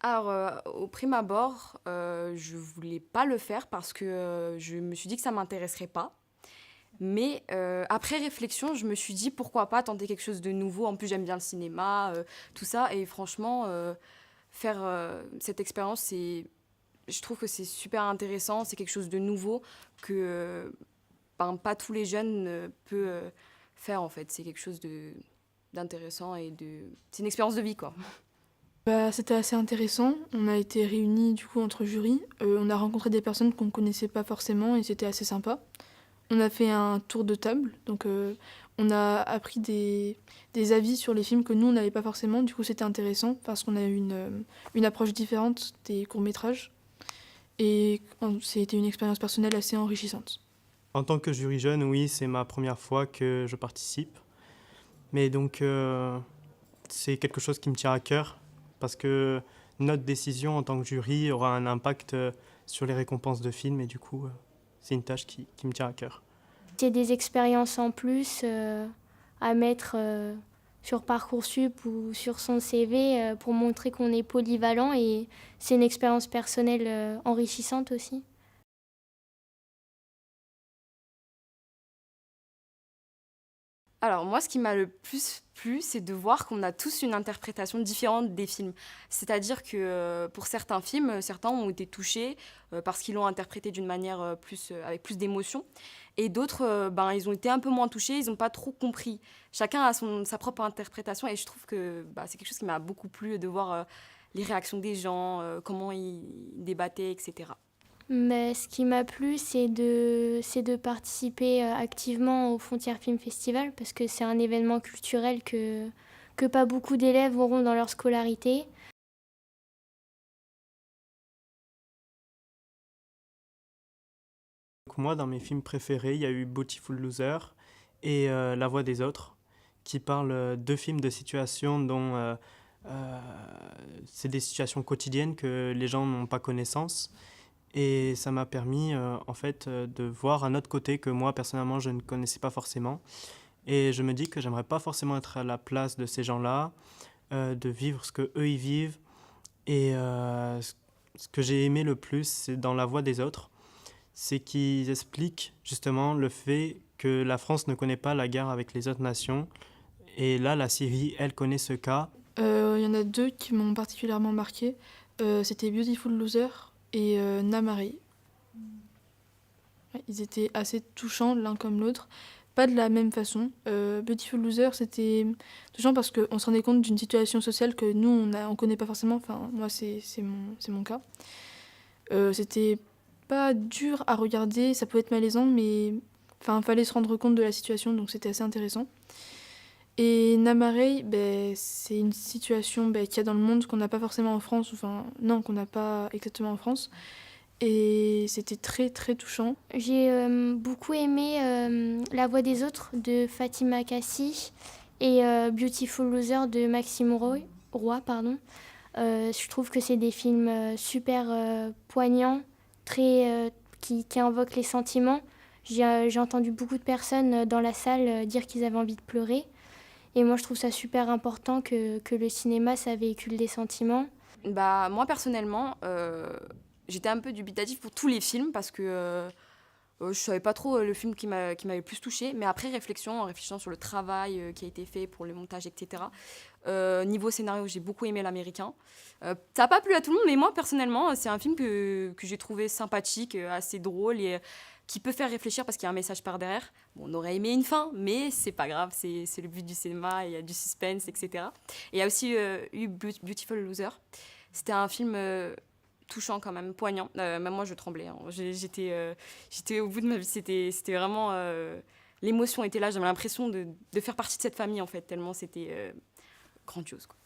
Alors, au prime abord, je voulais pas le faire parce que, je me suis dit que ça m'intéresserait pas. Mais, après réflexion, je me suis dit: «Pourquoi pas tenter quelque chose de nouveau?» En plus, j'aime bien le cinéma, tout ça et franchement, faire, cette expérience, je trouve que c'est super intéressant. C'est quelque chose de nouveau que, ben, pas tous les jeunes, peut, faire en fait. C'est quelque chose d'intéressant c'est une expérience de vie, quoi. Bah, c'était assez intéressant. On a été réunis du coup entre jurys. On a rencontré des personnes qu'on connaissait pas forcément et c'était assez sympa. On a fait un tour de table, donc on a appris des avis sur les films que nous on n'avait pas forcément. Du coup, c'était intéressant parce qu'on a eu une approche différente des courts-métrages et c'était une expérience personnelle assez enrichissante. En tant que jury jeune, oui, c'est ma première fois que je participe. Mais donc, c'est quelque chose qui me tient à cœur parce que notre décision en tant que jury aura un impact sur les récompenses de films et du coup, c'est une tâche qui me tient à cœur. C'est des expériences en plus à mettre sur Parcoursup ou sur son CV pour montrer qu'on est polyvalent et c'est une expérience personnelle enrichissante aussi. Alors moi, ce qui m'a le plus plu, c'est de voir qu'on a tous une interprétation différente des films. C'est-à-dire que pour certains films, certains ont été touchés parce qu'ils l'ont interprété d'une manière avec plus d'émotion. Et d'autres, ben, ils ont été un peu moins touchés, ils n'ont pas trop compris. Chacun a sa propre interprétation et je trouve que bah, c'est quelque chose qui m'a beaucoup plu de voir les réactions des gens, comment ils débattaient, etc. Mais ce qui m'a plu, c'est de participer activement au Frontières Film Festival parce que c'est un événement culturel que pas beaucoup d'élèves auront dans leur scolarité. Donc moi, dans mes films préférés, il y a eu Beautiful Loser et La Voix des autres, qui parlent deux films de situations dont euh, c'est des situations quotidiennes que les gens n'ont pas connaissance. Et ça m'a permis en fait de voir un autre côté que moi personnellement je ne connaissais pas forcément. Et je me dis que j'aimerais pas forcément être à la place de ces gens-là, de vivre ce que eux ils vivent. Et ce que j'ai aimé le plus, c'est dans La Voix des autres, c'est qu'ils expliquent justement le fait que la France ne connaît pas la guerre avec les autres nations. Et là, la Syrie, elle connaît ce cas. Il y en a deux qui m'ont particulièrement marqué. C'était Beautiful Loser et Namaré. Ouais, ils étaient assez touchants l'un comme l'autre. Pas de la même façon. Beautiful Loser, c'était touchant parce qu'on se rendait compte d'une situation sociale que nous, on connaît pas forcément. Enfin, moi, c'est mon cas. C'était pas dur à regarder, ça pouvait être malaisant, mais enfin, fallait se rendre compte de la situation, donc c'était assez intéressant. Et Namarey, ben, c'est une situation qu'il y a dans le monde qu'on n'a pas forcément en France, enfin, non, qu'on n'a pas exactement en France. Et c'était très très touchant. J'ai beaucoup aimé La Voix des autres de Fatima Kassi et Beautiful Loser de Maxime Roy. Pardon. Je trouve que c'est des films super poignants, qui invoquent les sentiments. J'ai entendu beaucoup de personnes dans la salle dire qu'ils avaient envie de pleurer. Et moi, je trouve ça super important que le cinéma, ça véhicule des sentiments. Bah, moi, personnellement, j'étais un peu dubitative pour tous les films parce que je savais pas trop le film qui m'avait le plus touché. Mais après réflexion, en réfléchissant sur le travail qui a été fait pour le montage, etc., niveau scénario, j'ai beaucoup aimé l'américain. Ça n'a pas plu à tout le monde, mais moi, personnellement, c'est un film que j'ai trouvé sympathique, assez drôle et qui peut faire réfléchir parce qu'il y a un message par derrière. Bon, on aurait aimé une fin, mais c'est pas grave, c'est le but du cinéma, il y a du suspense, etc. Et il y a aussi eu Beautiful Loser. C'était un film touchant quand même, poignant. Même moi, je tremblais. Hein. J'étais au bout de ma vie. C'était vraiment... l'émotion était là. J'avais l'impression de faire partie de cette famille, en fait, tellement c'était grandiose, quoi.